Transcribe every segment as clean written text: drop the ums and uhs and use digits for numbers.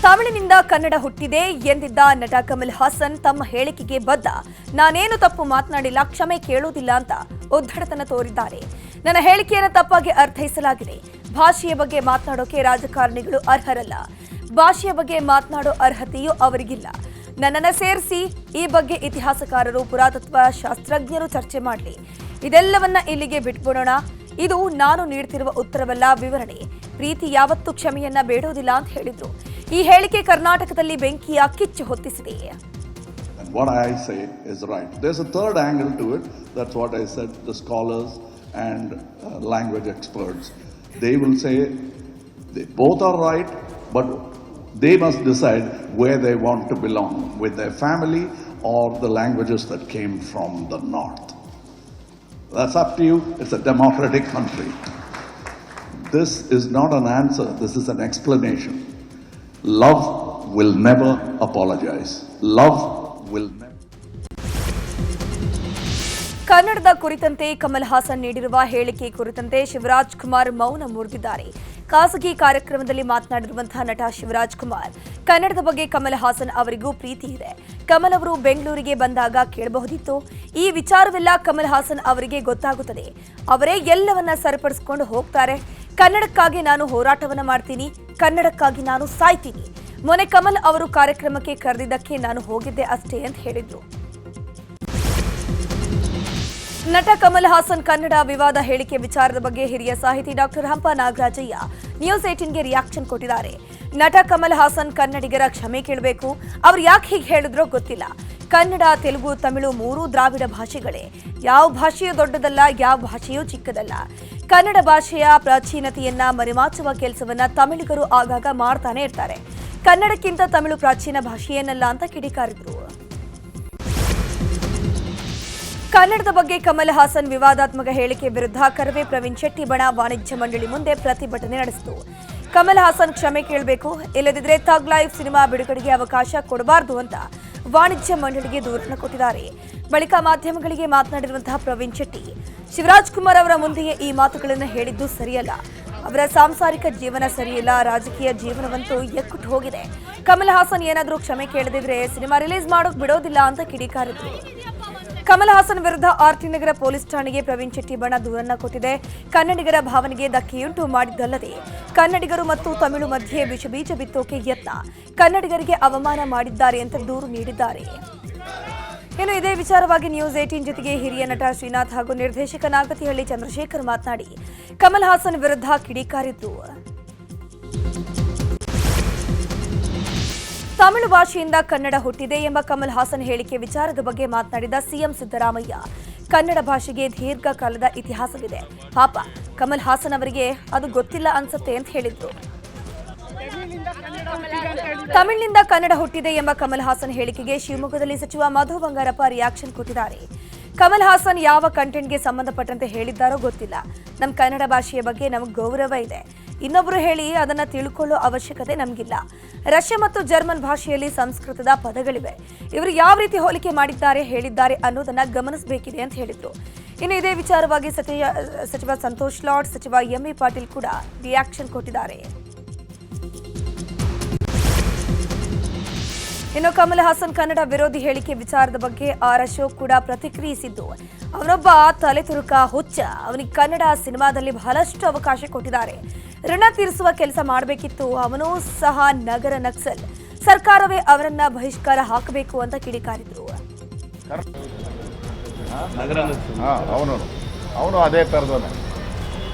ತಮಿಳಿನಿಂದ ಕನ್ನಡ ಹುಟ್ಟಿದೆ ಎಂದಿದ್ದ ನಟ ಕಮಲ್ ಹಾಸನ್ ತಮ್ಮ ಹೇಳಿಕೆಗೆ ಬದ್ಧ. ನಾನೇನು ತಪ್ಪು ಮಾತನಾಡಿಲ್ಲ, ಕ್ಷಮೆ ಕೇಳುವುದಿಲ್ಲ ಅಂತ ಉದ್ದಟತನ ತೋರಿದ್ದಾರೆ. ನನ್ನ ಹೇಳಿಕೆಯನ್ನು ತಪ್ಪಾಗಿ ಅರ್ಥೈಸಲಾಗಿದೆ. ಭಾಷೆಯ ಬಗ್ಗೆ ಮಾತನಾಡೋಕೆ ರಾಜಕಾರಣಿಗಳು ಅರ್ಹರಲ್ಲ. ಭಾಷೆಯ ಬಗ್ಗೆ ಮಾತನಾಡೋ ಅರ್ಹತೆಯೂ ಅವರಿಗಿಲ್ಲ. ನನ್ನನ್ನು ಸೇರಿಸಿ ಈ ಬಗ್ಗೆ ಇತಿಹಾಸಕಾರರು, ಪುರಾತತ್ವ ಶಾಸ್ತ್ರಜ್ಞರು ಚರ್ಚೆ ಮಾಡಲಿ. ಇದೆಲ್ಲವನ್ನ ಇಲ್ಲಿಗೆ ಬಿಟ್ಬಿಡೋಣ. ಇದು ನಾನು ನೀಡುತ್ತಿರುವ ಉತ್ತರವಲ್ಲ, ವಿವರಣೆ. ಪ್ರೀತಿ ಯಾವತ್ತೂ ಕ್ಷಮೆಯನ್ನ ಬೇಡೋದಿಲ್ಲ ಅಂತ ಹೇಳಿದ್ರು. ಈ ಹೇಳಿಕೆ ಕರ್ನಾಟಕದಲ್ಲಿ ಬೆಂಕಿಯ ಕಿಚ್ಚು ಹೊತ್ತಿಸಿದೆ. And what I say is right. There's a third angle to it. That's what I said. The scholars and language experts, they will say they both are right, but they must decide where they want to belong, with their family or the languages that came from the north. That's up to you. It's a democratic country. This is not an answer. This is an explanation. Love will never apologize. Love will never. ಕನ್ನಡದ ಕುರಿತಂತೆ ಕಮಲ್ ಹಾಸನ್ ನೀಡಿರುವ ಹೇಳಿಕೆ ಕುರಿತಂತೆ ಶಿವರಾಜ್ ಕುಮಾರ್ ಮೌನ ಮುರಿದಿದ್ದಾರೆ. ಖಾಸಗಿ ಕಾರ್ಯಕ್ರಮದಲ್ಲಿ ಮಾತನಾಡಿರುವಂತಹ ನಟ ಶಿವರಾಜ್ ಕುಮಾರ್, ಕನ್ನಡದ ಬಗ್ಗೆ ಕಮಲ್ ಹಾಸನ್ ಅವರಿಗೂ ಪ್ರೀತಿ ಇದೆ. ಕಮಲ್ ಅವರು ಬೆಂಗಳೂರಿಗೆ ಬಂದಾಗ ಕೇಳಬಹುದಿತ್ತು. ಈ ವಿಚಾರವೆಲ್ಲ ಕಮಲ್ ಹಾಸನ್ ಅವರಿಗೆ ಗೊತ್ತಾಗುತ್ತದೆ. ಅವರೇ ಎಲ್ಲವನ್ನ ಸರಿಪಡಿಸಿಕೊಂಡು ಹೋಗ್ತಾರೆ. ಕನ್ನಡಕ್ಕಾಗಿ ನಾನು ಹೋರಾಟವನ್ನ ಮಾಡ್ತೀನಿ, ಕನ್ನಡಕ್ಕಾಗಿ ನಾನು ಸಾಯ್ತೀನಿ. ಮೊನ್ನೆ ಕಮಲ್ ಅವರು ಕಾರ್ಯಕ್ರಮಕ್ಕೆ ಕರೆದಿದ್ದಕ್ಕೆ ನಾನು ಹೋಗಿದ್ದೆ ಅಷ್ಟೇ ಅಂತ ಹೇಳಿದ್ರು. ನಟ ಕಮಲ್ ಹಾಸನ್ ಕನ್ನಡ ವಿವಾದ ಹೇಳಿಕೆ ವಿಚಾರದ ಬಗ್ಗೆ ಹಿರಿಯ ಸಾಹಿತಿ ಡಾಕ್ಟರ್ ಹಂಪ ನಾಗರಾಜಯ್ಯ ನ್ಯೂಸ್ 18ಗೆ ರಿಯಾಕ್ಷನ್ ಕೊಟ್ಟಿದ್ದಾರೆ. ನಟ ಕಮಲ್ ಹಾಸನ್ ಕನ್ನಡಿಗರ ಕ್ಷಮೆ ಕೇಳಬೇಕು. ಅವ್ರು ಯಾಕೆ ಹೀಗೆ ಹೇಳಿದ್ರೋ ಗೊತ್ತಿಲ್ಲ. ಕನ್ನಡ, ತೆಲುಗು, ತಮಿಳು 3 ದ್ರಾವಿಡ ಭಾಷೆಗಳೇ. ಯಾವ ಭಾಷೆಯೂ ದೊಡ್ಡದಲ್ಲ, ಯಾವ ಭಾಷೆಯೂ ಚಿಕ್ಕದಲ್ಲ. ಕನ್ನಡ ಭಾಷೆಯ ಪ್ರಾಚೀನತೆಯನ್ನ ಮರೆಮಾಚುವ ಕೆಲಸವನ್ನ ತಮಿಳಿಗರು ಆಗಾಗ ಮಾಡ್ತಾನೆ ಇರ್ತಾರೆ. ಕನ್ನಡಕ್ಕಿಂತ ತಮಿಳು ಪ್ರಾಚೀನ ಭಾಷೆಯೇನಲ್ಲ ಅಂತ ಕಿಡಿಕಾರಿದ್ರು. ಕನ್ನಡದ ಬಗ್ಗೆ ಕಮಲ್ ಹಾಸನ್ ವಿವಾದಾತ್ಮಕ ಹೇಳಿಕೆ ವಿರುದ್ಧ ಕರವೇ ಪ್ರವೀಣ್ ಶೆಟ್ಟಿ ಬಣ ವಾಣಿಜ್ಯ ಮಂಡಳಿ ಮುಂದೆ ಪ್ರತಿಭಟನೆ ನಡೆಸಿತು. ಕಮಲ್ ಹಾಸನ್ ಕ್ಷಮೆ ಕೇಳಬೇಕು, ಇಲ್ಲದಿದ್ದರೆ ಥಗ್ ಲೈಫ್ ಸಿನಿಮಾ ಬಿಡುಗಡೆಗೆ ಅವಕಾಶ ಕೊಡಬಾರದು ಅಂತ ವಾಣಿಜ್ಯ ಮಂಡಳಿಗೆ ದೂರನ್ನು ಕೊಟ್ಟಿದ್ದಾರೆ. ಬಳಿಕ ಮಾಧ್ಯಮಗಳಿಗೆ ಮಾತನಾಡಿರುವಂತಹ ಪ್ರವೀಣ್ ಶೆಟ್ಟಿ, ಶಿವರಾಜ್ ಕುಮಾರ್ ಅವರ ಮುಂದೆಯೇ ಈ ಮಾತುಗಳನ್ನು ಹೇಳಿದ್ದು ಸರಿಯಲ್ಲ. ಅವರ ಸಾಂಸಾರಿಕ ಜೀವನ ಸರಿಯಿಲ್ಲ, ರಾಜಕೀಯ ಜೀವನವಂತೂ ಎಕ್ಕುಟ್ಟು ಹೋಗಿದೆ. ಕಮಲ್ ಹಾಸನ್ ಏನಾದರೂ ಕ್ಷಮೆ ಕೇಳದಿದ್ರೆ ಸಿನಿಮಾ ರಿಲೀಸ್ ಮಾಡೋಕೆ ಬಿಡೋದಿಲ್ಲ ಅಂತ ಕಿಡಿಕಾರಿದ್ರು. ಕಮಲ್ ಹಾಸನ್ ವಿರುದ್ಧ ಆರ್‌ಟಿ ನಗರ ಪೊಲೀಸ್ ಠಾಣೆಗೆ ಪ್ರವೀಣ್ ಶೆಟ್ಟಿ ಬಣ ದೂರನ್ನ ಕೊಟ್ಟಿದೆ. ಕನ್ನಡಿಗರ ಭಾವನೆಗೆ ಧಕ್ಕೆಯುಂಟು ಮಾಡಿದ್ದಲ್ಲದೆ ಕನ್ನಡಿಗರು ಮತ್ತು ತಮಿಳು ಮಧ್ಯೆ ವಿಷಬೀಜ ಬಿತ್ತೋಕೆ ಯತ್ನ, ಕನ್ನಡಿಗರಿಗೆ ಅವಮಾನ ಮಾಡಿದ್ದಾರೆ ಅಂತ ದೂರು ನೀಡಿದ್ದಾರೆ. ಇನ್ನು ಇದೇ ವಿಚಾರವಾಗಿ ನ್ಯೂಸ್ 18 ಜೊತೆಗೆ ಹಿರಿಯ ನಟ ಶ್ರೀನಾಥ್ ಹಾಗೂ ನಿರ್ದೇಶಕ ನಾಗತಿಹಳ್ಳಿ ಚಂದ್ರಶೇಖರ್ ಮಾತನಾಡಿ ಕಮಲ್ ಹಾಸನ್ ವಿರುದ್ಧ ಕಿಡಿಕಾರಿದ್ರು. ತಮಿಳು ಭಾಷೆಯಿಂದ ಕನ್ನಡ ಹುಟ್ಟಿದೆ ಎಂಬ ಕಮಲ್ ಹಾಸನ್ ಹೇಳಿಕೆ ವಿಚಾರದ ಬಗ್ಗೆ ಮಾತನಾಡಿದ ಸಿಎಂ ಸಿದ್ದರಾಮಯ್ಯ, ಕನ್ನಡ ಭಾಷೆಗೆ ದೀರ್ಘಕಾಲದ ಇತಿಹಾಸವಿದೆ. ಪಾಪ ಕಮಲ್ ಹಾಸನ್ ಅವರಿಗೆ ಅದು ಗೊತ್ತಿಲ್ಲ ಅನ್ಸುತ್ತೆ ಅಂತ ಹೇಳಿದ್ರು. ತಮಿಳಿನಿಂದ ಕನ್ನಡ ಹುಟ್ಟಿದೆ ಎಂಬ ಕಮಲ್ ಹಾಸನ್ ಹೇಳಿಕೆಗೆ ಶಿವಮೊಗ್ಗದಲ್ಲಿ ಸಚಿವ ಮಧು ಬಂಗಾರಪ್ಪ ರಿಯಾಕ್ಷನ್ ಕೊಟ್ಟಿದ್ದಾರೆ. ಕಮಲ್ ಹಾಸನ್ ಯಾವ ಕಂಟೆಂಟ್ಗೆ ಸಂಬಂಧಪಟ್ಟಂತೆ ಹೇಳಿದ್ದಾರೋ ಗೊತ್ತಿಲ್ಲ. ನಮ್ಮ ಕನ್ನಡ ಭಾಷೆಯ ಬಗ್ಗೆ ನಮಗೆ ಗೌರವ ಇದೆ. ಇನ್ನೊಬ್ಬರು ಹೇಳಿ ಅದನ್ನ ತಿಳ್ಕೊಳ್ಳೋ ಅವಶ್ಯಕತೆ ನಮಗಿಲ್ಲ. ರಷ್ಯಾ ಮತ್ತು ಜರ್ಮನ್ ಭಾಷೆಯಲ್ಲಿ ಸಂಸ್ಕೃತದ ಪದಗಳಿವೆ. ಇವರು ಯಾವ ರೀತಿ ಹೋಲಿಕೆ ಹೇಳಿದ್ದಾರೆ ಅನ್ನೋದನ್ನ ಗಮನಿಸಬೇಕಿದೆ ಅಂತ ಹೇಳಿದ್ರು. ಇನ್ನು ಇದೇ ವಿಚಾರವಾಗಿ ಸಚಿವ ಸಂತೋಷ್ ಲಾಡ್, ಸಚಿವ ಎಂಬಿ ಪಾಟೀಲ್ ಕೂಡ ರಿಯಾಕ್ಷನ್ ಕೊಟ್ಟಿದ್ದಾರೆ. ಇನ್ನು ಕಮಲ್ ಹಾಸನ್ ಕನ್ನಡ ವಿರೋಧಿ ಹೇಳಿಕೆ ವಿಚಾರದ ಬಗ್ಗೆ ಆರ್ ಅಶೋಕ್ ಕೂಡ ಪ್ರತಿಕ್ರಿಯಿಸಿದ್ದು, ಅವನೊಬ್ಬ ತಲೆತುರುಕ ಹುಚ್ಚ, ಅವನಿಗೆ ಕನ್ನಡ ಸಿನಿಮಾದಲ್ಲಿ ಬಹಳಷ್ಟು ಅವಕಾಶ ಕೊಟ್ಟಿದ್ದಾರೆ. ಋಣ ತೀರಿಸುವ ಕೆಲಸ ಮಾಡಬೇಕಿತ್ತು. ಅವನೂ ಸಹ ನಗರ ನಕ್ಸಲ್. ಸರ್ಕಾರವೇ ಅವರನ್ನ ಬಹಿಷ್ಕಾರ ಹಾಕಬೇಕು ಅಂತ ಕಿಡಿಕಾರಿದ್ರು. ಅವನು ಅದೇ ಥರದವನೇ,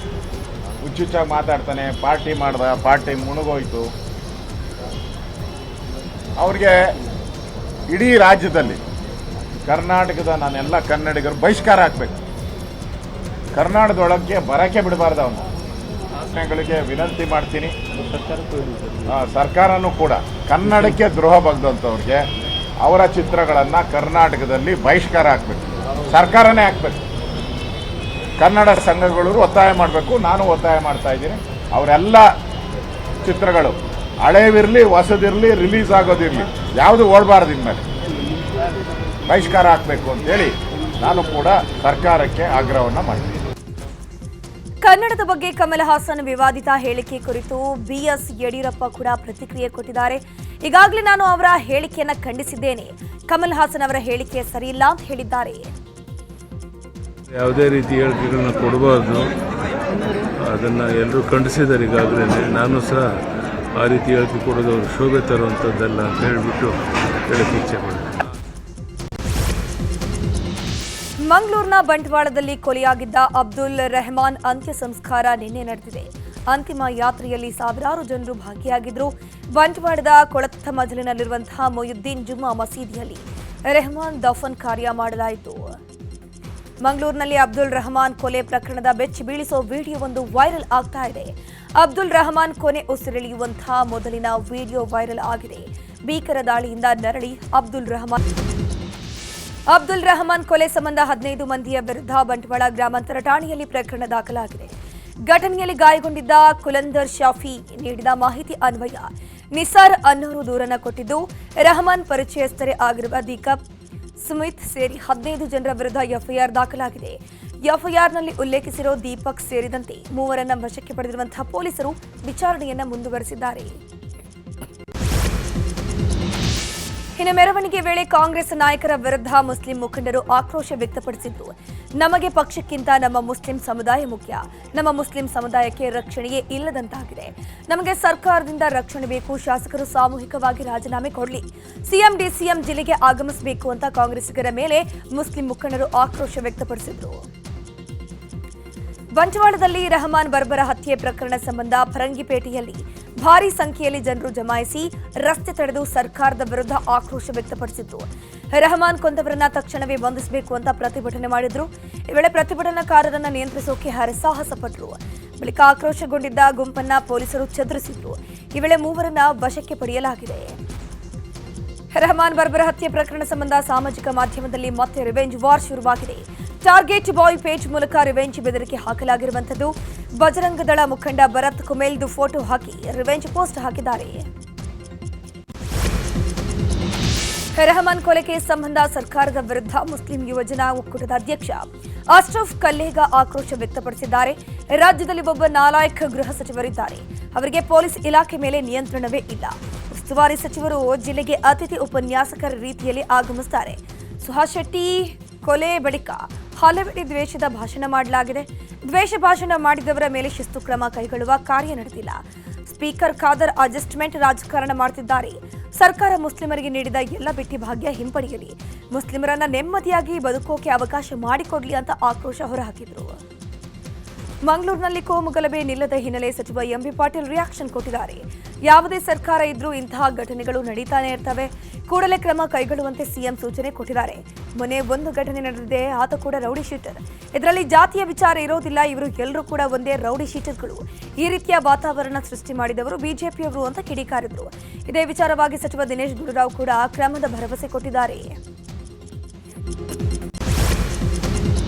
ಹುಚ್ಚುಚ್ಚಾಗಿ ಮಾತಾಡ್ತಾನೆ. ಪಾರ್ಟಿ ಮಾಡ್ದ, ಪಾರ್ಟಿ ಮುಳುಗೋಯ್ತು. ಅವ್ರಿಗೆ ಇಡೀ ರಾಜ್ಯದಲ್ಲಿ ಕರ್ನಾಟಕದ ನಾನೆಲ್ಲ ಕನ್ನಡಿಗರು ಬಹಿಷ್ಕಾರ ಹಾಕಬೇಕು. ಕರ್ನಾಟಕದೊಳಗೆ ಬರೋಕ್ಕೆ ಬಿಡಬಾರ್ದು. ಅವನು ಗಳಿಗೆ ವಿನಂತಿ ಮಾಡ್ತೀನಿ, ಸರ್ಕಾರನೂ ಕೂಡ ಕನ್ನಡಕ್ಕೆ ದ್ರೋಹ ಬಗ್ದಂಥವ್ರಿಗೆ ಅವರ ಚಿತ್ರಗಳನ್ನು ಕರ್ನಾಟಕದಲ್ಲಿ ಬಹಿಷ್ಕಾರ ಹಾಕಬೇಕು. ಸರ್ಕಾರನೇ ಹಾಕಬೇಕು. ಕನ್ನಡ ಸಂಘಗಳು ಒತ್ತಾಯ ಮಾಡಬೇಕು. ನಾನು ಒತ್ತಾಯ ಮಾಡ್ತಾ ಇದ್ದೀನಿ. ಅವರೆಲ್ಲ ಚಿತ್ರಗಳು ಹಳೇವಿರಲಿ ಹೊಸದಿರಲಿ ರಿಲೀಸ್ ಆಗೋದಿರಲಿ ಯಾವುದು ಓಡಬಾರ್ದು. ಇನ್ಮೇಲೆ ಬಹಿಷ್ಕಾರ ಹಾಕಬೇಕು ಅಂತೇಳಿ ನಾನು ಕೂಡ ಸರ್ಕಾರಕ್ಕೆ ಆಗ್ರಹವನ್ನು ಮಾಡ್ತೀನಿ. ಕನ್ನಡದ ಬಗ್ಗೆ ಕಮಲ್ ಹಾಸನ್ ವಿವಾದಿತ ಹೇಳಿಕೆ ಕುರಿತು ಬಿಎಸ್ ಯಡಿಯೂರಪ್ಪ ಕೂಡ ಪ್ರತಿಕ್ರಿಯೆ ಕೊಟ್ಟಿದ್ದಾರೆ. ಈಗಾಗಲೇ ನಾನು ಅವರ ಹೇಳಿಕೆಯನ್ನ ಖಂಡಿಸಿದ್ದೇನೆ. ಕಮಲ್ ಹಾಸನ್ ಅವರ ಹೇಳಿಕೆ ಸರಿಯಿಲ್ಲ ಅಂತ ಹೇಳಿದ್ದಾರೆ. ಯಾವುದೇ ರೀತಿ ಹೇಳಿಕೆಗಳನ್ನ ಕೊಡಬಾರ್ದು, ಅದನ್ನು ಎಲ್ಲರೂ ಖಂಡಿಸಿದ್ದಾರೆ. ಈಗಾಗಲೇ ನಾನು ಸಹ ಆ ರೀತಿ ಹೇಳಿಕೆ ಕೊಡೋದು ಅವರು ಶೋಭೆ ತರುವಂಥದ್ದಲ್ಲ ಅಂತ ಹೇಳಿಬಿಟ್ಟು ಹೇಳಕ್ಕೆ ಇಚ್ಛೆ ಮಾಡಿದೆ. ಮಂಗಳೂರಿನ ಬಂಟ್ವಾಳದಲ್ಲಿ ಕೊಲೆಯಾಗಿದ್ದ ಅಬ್ದುಲ್ ರೆಹಮಾನ್ ಅಂತ್ಯ ಸಂಸ್ಕಾರ ನಿನ್ನೆ ನಡೆದಿದೆ. ಅಂತಿಮ ಯಾತ್ರೆಯಲ್ಲಿ ಸಾವಿರಾರು ಜನರು ಭಾಗಿಯಾಗಿದ್ದರು. ಬಂಟ್ವಾಳದ ಕೊಳತ್ತ ಮಜಲಿನಲ್ಲಿರುವಂತಹ ಮೊಯುದ್ದೀನ್ ಜುಮ್ಮಾ ಮಸೀದಿಯಲ್ಲಿ ರೆಹಮಾನ್ ದಫನ್ ಕಾರ್ಯ ಮಾಡಲಾಯಿತು. ಮಂಗಳೂರಿನಲ್ಲಿ ಅಬ್ದುಲ್ ರೆಹಮಾನ್ ಕೊಲೆ ಪ್ರಕರಣದ ಬೆಚ್ಚಿ ಬೀಳಿಸೋ ವಿಡಿಯೋವೊಂದು ವೈರಲ್ ಆಗ್ತಾ ಇದೆ. ಅಬ್ದುಲ್ ರೆಹಮಾನ್ ಕೊನೆ ಉಸಿರೆಳೆಯುವಂತಹ ಮೊದಲಿನ ವಿಡಿಯೋ ವೈರಲ್ ಆಗಿದೆ. ಭೀಕರ ದಾಳಿಯಿಂದ ನರಳಿ ಅಬ್ದುಲ್ ರೆಹಮಾನ್ ಕೊಲೆ ಸಂಬಂಧ 15 ಮಂದಿಯ ವಿರುದ್ಧ ಬಂಟ್ವಾಳ ಗ್ರಾಮಾಂತರ ಠಾಣೆಯಲ್ಲಿ ಪ್ರಕರಣ ದಾಖಲಾಗಿದೆ. ಘಟನೆಯಲ್ಲಿ ಗಾಯಗೊಂಡಿದ್ದ ಕುಲಂದರ್ ಶಾಫಿ ನೀಡಿದ ಮಾಹಿತಿ ಅನ್ವಯ ನಿಸಾರ್ ಅನ್ನೋರು ದೂರನ್ನ ಕೊಟ್ಟಿದ್ದು, ರೆಹಮಾನ್ ಪರಿಚಯಸ್ಥರೇ ಆಗಿರುವ ದೀಪಕ್ ಸುಮಿತ್ ಸೇರಿ 15 ಜನರ ವಿರುದ್ಧ ಎಫ್ಐಆರ್ ದಾಖಲಾಗಿದೆ. ಎಫ್ಐಆರ್ನಲ್ಲಿ ಉಲ್ಲೇಖಿಸಿರೋ ದೀಪಕ್ ಸೇರಿದಂತೆ 3 ವಶಕ್ಕೆ ಪಡೆದಿರುವಂತಹ ಪೊಲೀಸರು ವಿಚಾರಣೆಯನ್ನ ಮುಂದುವರೆಸಿದ್ದಾರೆ. ಇನ್ನು ಮೆರವಣಿಗೆ ವೇಳೆ ಕಾಂಗ್ರೆಸ್ ನಾಯಕರ ವಿರುದ್ಧ ಮುಸ್ಲಿಂ ಮುಖಂಡರು ಆಕ್ರೋಶ ವ್ಯಕ್ತಪಡಿಸಿದ್ದು, ನಮಗೆ ಪಕ್ಷಕ್ಕಿಂತ ನಮ್ಮ ಮುಸ್ಲಿಂ ಸಮುದಾಯ ಮುಖ್ಯ. ನಮ್ಮ ಮುಸ್ಲಿಂ ಸಮುದಾಯಕ್ಕೆ ರಕ್ಷಣೆಯೇ ಇಲ್ಲದಂತಾಗಿದೆ. ನಮಗೆ ಸರ್ಕಾರದಿಂದ ರಕ್ಷಣೆ ಬೇಕು. ಶಾಸಕರು ಸಾಮೂಹಿಕವಾಗಿ ರಾಜೀನಾಮೆ ಕೊಡಲಿ. ಸಿಎಂ ಡಿಸಿಎಂ ಜಿಲ್ಲೆಗೆ ಆಗಮಿಸಬೇಕು ಅಂತ ಕಾಂಗ್ರೆಸ್ಸಿಗರ ಮೇಲೆ ಮುಸ್ಲಿಂ ಮುಖಂಡರು ಆಕ್ರೋಶ ವ್ಯಕ್ತಪಡಿಸಿದರು. ಬಂಟ್ವಾಳದಲ್ಲಿ ರೆಹಮಾನ್ ಬರ್ಬರ ಹತ್ಯೆ ಪ್ರಕರಣ ಸಂಬಂಧ ಫರಂಗಿಪೇಟೆಯಲ್ಲಿ ಭಾರೀ ಸಂಖ್ಯೆಯಲ್ಲಿ ಜನರು ಜಮಾಯಿಸಿ ರಸ್ತೆ ತಡೆದು ಸರ್ಕಾರದ ವಿರುದ್ಧ ಆಕ್ರೋಶ ವ್ಯಕ್ತಪಡಿಸಿದ್ದು, ರೆಹಮಾನ್ ಕೊಂದವರನ್ನ ತಕ್ಷಣವೇ ಬಂಧಿಸಬೇಕು ಅಂತ ಪ್ರತಿಭಟನೆ ಮಾಡಿದ್ರು. ಈ ವೇಳೆ ಪ್ರತಿಭಟನಾಕಾರರನ್ನ ನಿಯಂತ್ರಿಸೋಕೆ ಹರಸಾಹಸ ಪಟ್ಟರು. ಬಳಿಕ ಆಕ್ರೋಶಗೊಂಡಿದ್ದ ಗುಂಪನ್ನ ಪೊಲೀಸರು ಚದುರಿಸಿದ್ರು. ಈ ವೇಳೆ 3 ವಶಕ್ಕೆ ಪಡೆಯಲಾಗಿದೆ. ರೆಹಮಾನ್ ಬರ್ಬರ ಹತ್ಯೆ ಪ್ರಕರಣ ಸಂಬಂಧ ಸಾಮಾಜಿಕ ಮಾಧ್ಯಮದಲ್ಲಿ ಮತ್ತೆ ರಿವೆಂಜ್ ವಾರ್ ಶುರುವಾಗಿದೆ. ಟಾರ್ಗೆಟ್ ಬಾಯ್ ಪೇಜ್ ಮೂಲಕ ರಿವೆಂಜ್ ಬೆದರಿಕೆ ಹಾಕಲಾಗಿರುವಂಥದ್ದು. ಬಜರಂಗ ದಳ ಮುಖಂಡ ಭರತ್ ಕುಮೇಲ್ದು ಫೋಟೋ ಹಾಕಿ ರಿವೆಂಜ್ ಪೋಸ್ಟ್ ಹಾಕಿದ್ದಾರೆ. ರೆಹಮಾನ್ ಕೊಲೆ ಕೇಸ್ ಸಂಬಂಧ ಸರ್ಕಾರದ ವಿರುದ್ಧ ಮುಸ್ಲಿಂ ಯುವಜನ ಒಕ್ಕೂಟದ ಅಧ್ಯಕ್ಷ ಅಶ್ರಫ್ ಕಲ್ಲೇಗ ಆಕ್ರೋಶ ವ್ಯಕ್ತಪಡಿಸಿದ್ದಾರೆ. ರಾಜ್ಯದಲ್ಲಿ ಒಬ್ಬ ನಾಲಾಯಕ್ ಗೃಹ ಸಚಿವರಿದ್ದಾರೆ. ಅವರಿಗೆ ಪೊಲೀಸ್ ಇಲಾಖೆ ಮೇಲೆ ನಿಯಂತ್ರಣವೇ ಇಲ್ಲ. ಉಸ್ತುವಾರಿ ಸಚಿವರು ಜಿಲ್ಲೆಗೆ ಅತಿಥಿ ಉಪನ್ಯಾಸಕರ ರೀತಿಯಲ್ಲಿ ಆಗಮಿಸುತ್ತಾರೆ. ಸುಹಾಸ್ ಶೆಟ್ಟಿ ಕೊಲೆ ಬಳಿಕ ಹಲವೆಡೆ ದ್ವೇಷದ ಭಾಷಣ ಮಾಡಲಾಗಿದೆ. ದ್ವೇಷ ಭಾಷಣ ಮಾಡಿದವರ ಮೇಲೆ ಶಿಸ್ತು ಕ್ರಮ ಕೈಗೊಳ್ಳುವ ಕಾರ್ಯ ನಡೆದಿಲ್ಲ. ಸ್ಪೀಕರ್ ಖಾದರ್ ಅಡ್ಜಸ್ಟ್ಮೆಂಟ್ ರಾಜಕಾರಣ ಮಾಡುತ್ತಿದ್ದಾರೆ. ಸರ್ಕಾರ ಮುಸ್ಲಿಮರಿಗೆ ನೀಡಿದ ಎಲ್ಲ ಬಿಟ್ಟಿ ಭಾಗ್ಯ ಹಿಂಪಡೆಯಲಿ. ಮುಸ್ಲಿಮರನ್ನ ನೆಮ್ಮದಿಯಾಗಿ ಬದುಕೋಕೆ ಅವಕಾಶ ಮಾಡಿಕೊಡ್ಲಿ ಅಂತ ಆಕ್ರೋಶ ಹೊರಹಾಕಿದರು. ಮಂಗಳೂರಿನಲ್ಲಿ ಕೋಮು ಗಲಭೆ ನಿಲ್ಲದ ಹಿನ್ನೆಲೆ ಸಚಿವ ಎಂಬಿ ಪಾಟೀಲ್ ರಿಯಾಕ್ಷನ್ ಕೊಟ್ಟಿದ್ದಾರೆ. ಯಾವುದೇ ಸರ್ಕಾರ ಇದ್ರೂ ಇಂತಹ ಘಟನೆಗಳು ನಡೀತಾನೆ ಇರ್ತವೆ. ಕೂಡಲೇ ಕ್ರಮ ಕೈಗೊಳ್ಳುವಂತೆ ಸಿಎಂ ಸೂಚನೆ ಕೊಟ್ಟಿದ್ದಾರೆ. ಮೊನ್ನೆ ಒಂದು ಘಟನೆ ನಡೆದಿದೆ. ಆತ ಕೂಡ ರೌಡಿ ಶೀಟರ್. ಇದರಲ್ಲಿ ಜಾತಿಯ ವಿಚಾರ ಇರೋದಿಲ್ಲ. ಇವರು ಎಲ್ಲರೂ ಕೂಡ ಒಂದೇ ರೌಡಿ ಶೀಟರ್ಗಳು. ಈ ರೀತಿಯ ವಾತಾವರಣ ಸೃಷ್ಟಿ ಮಾಡಿದವರು ಬಿಜೆಪಿಯವರು ಅಂತ ಕಿಡಿಕಾರಿದ್ರು. ಇದೇ ವಿಚಾರವಾಗಿ ಸಚಿವ ದಿನೇಶ್ ಗುಂಡೂರಾವ್ ಕೂಡ ಕ್ರಮದ ಭರವಸೆ ಕೊಟ್ಟಿದ್ದಾರೆ.